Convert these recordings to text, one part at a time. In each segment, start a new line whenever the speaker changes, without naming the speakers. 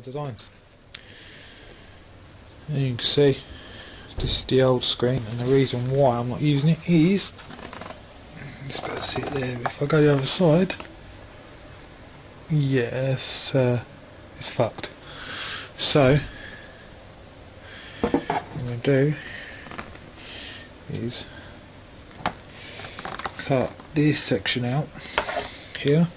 designs. And you can see this is the old screen, and the reason why I'm not using it is, just better see it there. If I go the other side, yes, it's fucked. So what I'm going to do is cut this section out here.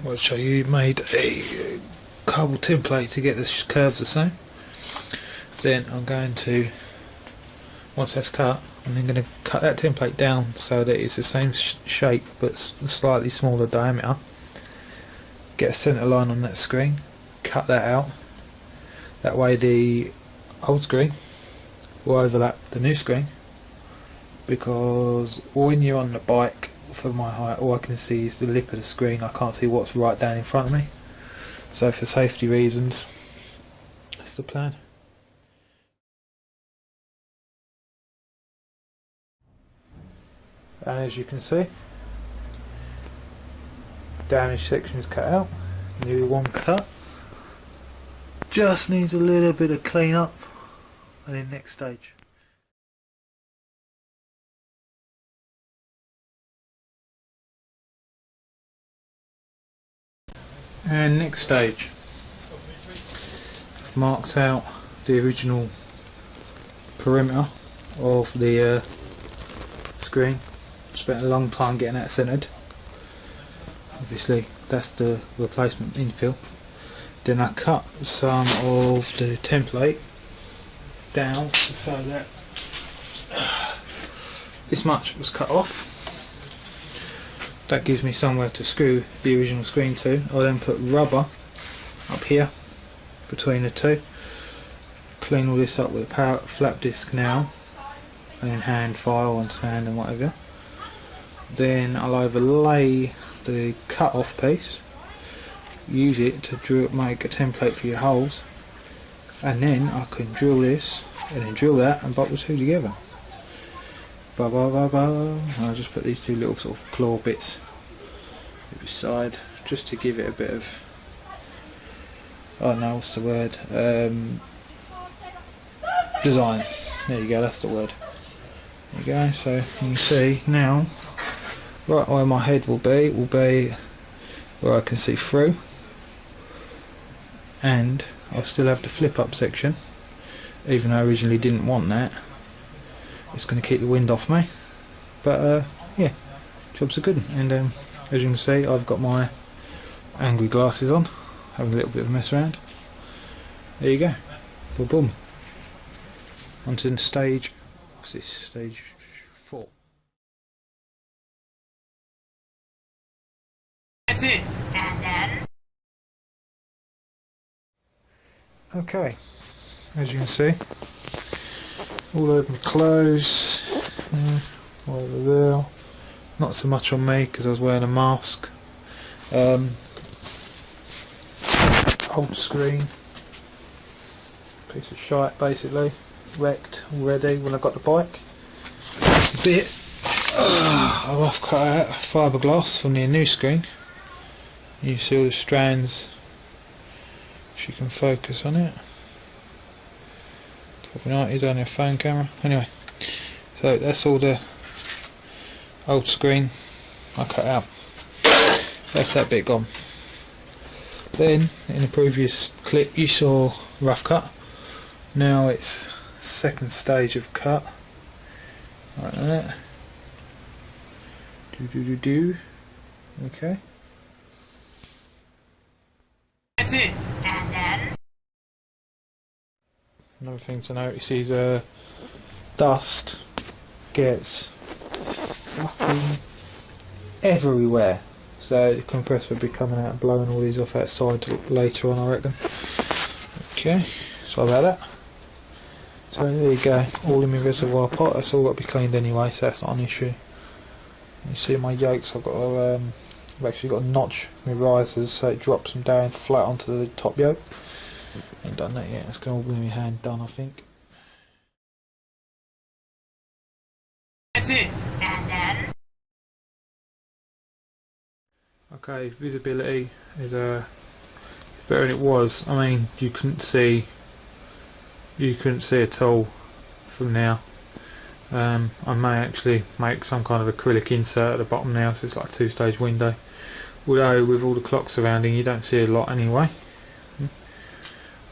I'll show you, made a cardboard template to get the curves the same. Then I'm going to, once that's cut, I'm then going to cut that template down so that it's the same shape but slightly smaller diameter. Get a centre line on that screen, cut that out. That way the old screen will overlap the new screen, because when you're on the bike, for my height, all I can see is the lip of the screen. I can't see what's right down in front of me. So for safety reasons, that's the plan. And as you can see, damaged section is cut out, new one cut. Just needs a little bit of clean up, and then next stage. And next stage, marks out the original perimeter of the screen. Spent a long time getting that centered. Obviously that's the replacement infill. Then I cut some of the template down so that this much was cut off. That gives me somewhere to screw the original screen to. I'll then put rubber up here between the two. Clean all this up with a power flap disc now, and then hand file and sand and whatever. Then I'll overlay the cut off piece, use it to make a template for your holes, and then I can drill this and then drill that and bolt the two together. Ba ba ba ba. I'll just put these two little sort of claw bits each side, just to give it a bit of, oh no, what's the word? Design. There you go, that's the word. There you go. So you can see now, right where my head will be where I can see through, and I'll still have the flip up section, even though I originally didn't want that. It's going to keep the wind off me, but yeah, job's a good one. And as you can see, I've got my angry glasses on, having a little bit of a mess around. There you go, boom boom. Onto the stage, what's this, stage 4.
That's it. And then,
okay, as you can see, all over my clothes, over there, not so much on me because I was wearing a mask. Old screen, piece of shite basically, wrecked already when I got the bike. A bit, I've off cut out fiberglass from the new screen. You see all the strands, if you can focus on it. Probably not, it's only a phone camera. Anyway, so that's all the old screen I cut out. That's that bit gone. Then in the previous clip you saw rough cut. Now it's second stage of cut. Like that. Okay.
that's it. And then,
Another thing to notice is dust gets fucking everywhere. So the compressor will be coming out and blowing all these off outside later on, I reckon. Okay, sorry about that. So there you go, all in my reservoir pot. That's all got to be cleaned anyway, so that's not an issue. You see my yokes, I've actually got a notch in my risers so it drops them down flat onto the top yoke. Ain't done that yet, it's going to all be my hand done, I think.
that's it. And then,
Okay, visibility is better than it was. I mean, you couldn't see at all from now. I may actually make some kind of acrylic insert at the bottom now, so it's like a two-stage window. Although with all the clocks surrounding, you don't see a lot anyway.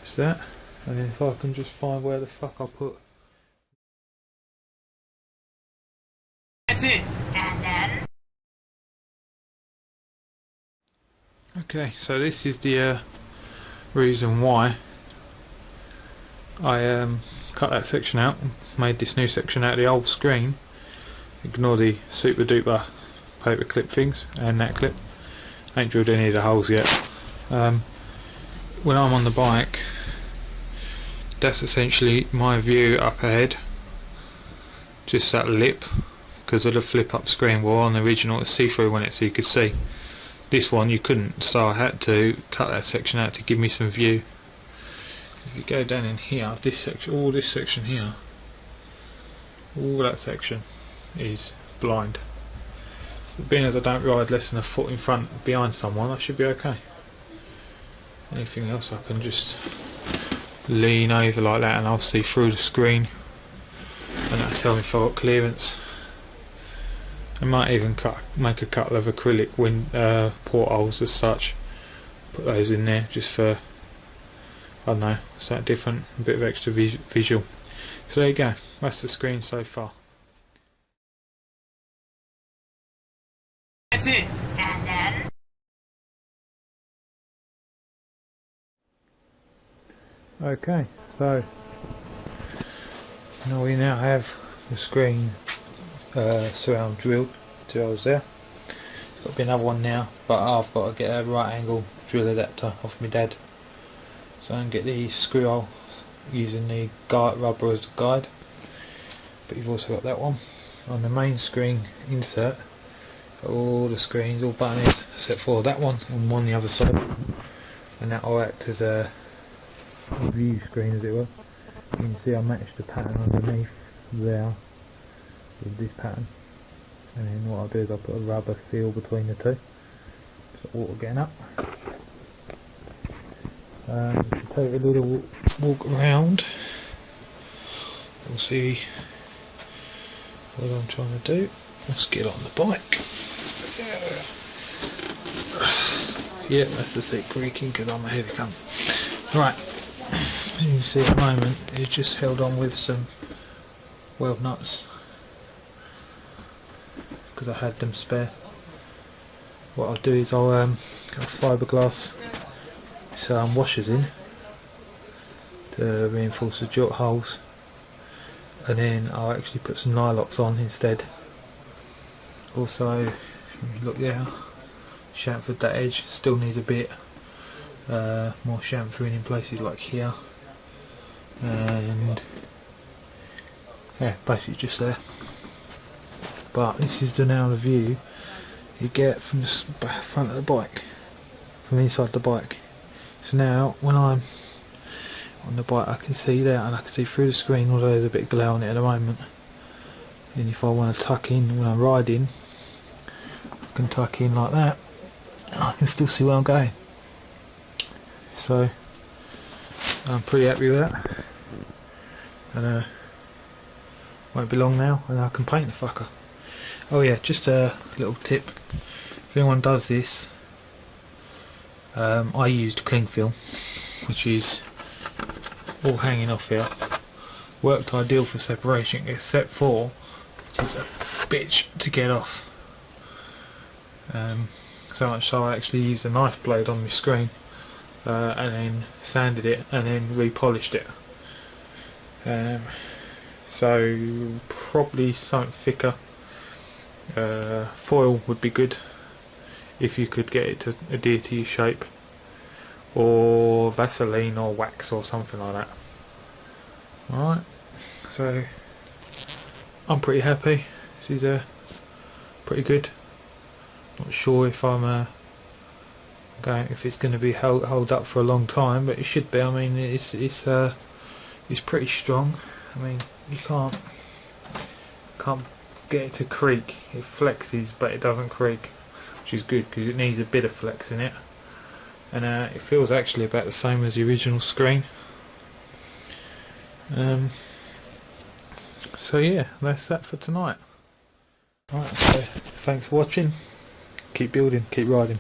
What's that? And then if I can just find where the fuck I put.
That's it. And then.
Okay, so this is the reason why I cut that section out, made this new section out of the old screen. Ignore the super duper paper clip things and that clip. Ain't drilled any of the holes yet. When I'm on the bike, that's essentially my view up ahead, just that lip, because of the flip up screen. Well, on the original it's see-through when it, so you could see. This one you couldn't, so I had to cut that section out to give me some view. If you go down in here, this section, all this section here, all that section is blind. But being as I don't ride less than a foot in front behind someone, I should be okay. Anything else I can just lean over like that and I'll see through the screen, and that'll tell me if I've got clearance. I might even make a couple of acrylic portholes as such, put those in there just for, I don't know, something different, a bit of extra visual. So there you go, that's the screen so far.
That's it. And then.
Okay, so now we have the screen surround drilled, 2 holes there. There's got to be another one now, but I've got to get a right angle drill adapter off my dad, so I can get the screw hole using the rubber as the guide. But you've also got that one on the main screen insert. All the screens, all buttons except for that one and one on the other side, and that will act as a view screen, as it were. You can see I matched the pattern underneath there with this pattern, and then what I'll do is I'll put a rubber seal between the two, so water getting up. If you take a little walk around, we'll see what I'm trying to do. Let's get on the bike. Yeah, that's the seat creaking because I'm a heavy cunt. Right, as you can see at the moment it's just held on with some weld nuts because I had them spare. What I'll do is I'll got fiberglass some washers in to reinforce the jut holes, and then I'll actually put some nylocks on instead. Also, if you look there, chamfered that edge, still needs a bit more chamfering in places like here, and yeah, basically just there. But this is now the view you get from the front of the bike, from inside the bike. So now when I'm on the bike I can see there, and I can see through the screen, although there's a bit of glare on it at the moment. And if I want to tuck in when I'm riding, I can tuck in like that, and I can still see where I'm going. So I'm pretty happy with that, and won't be long now and I can paint the fucker. Oh yeah, just a little tip, if anyone does this, I used cling film, which is all hanging off here. Worked ideal for separation, except for it is a bitch to get off. So much so I actually used a knife blade on my screen, and then sanded it and then repolished it. So probably something thicker. Foil would be good if you could get it to adhere to your shape, or Vaseline or wax or something like that. Alright, so I'm pretty happy. This is pretty good. Not sure if I'm if it's going to be hold up for a long time, but it should be. I mean, it's pretty strong. I mean, you can't get it to creak. It flexes, but it doesn't creak. which is good because it needs a bit of flex in it, and it feels actually about the same as the original screen. So yeah, that's that for tonight. Right, so thanks for watching. Keep building, keep riding.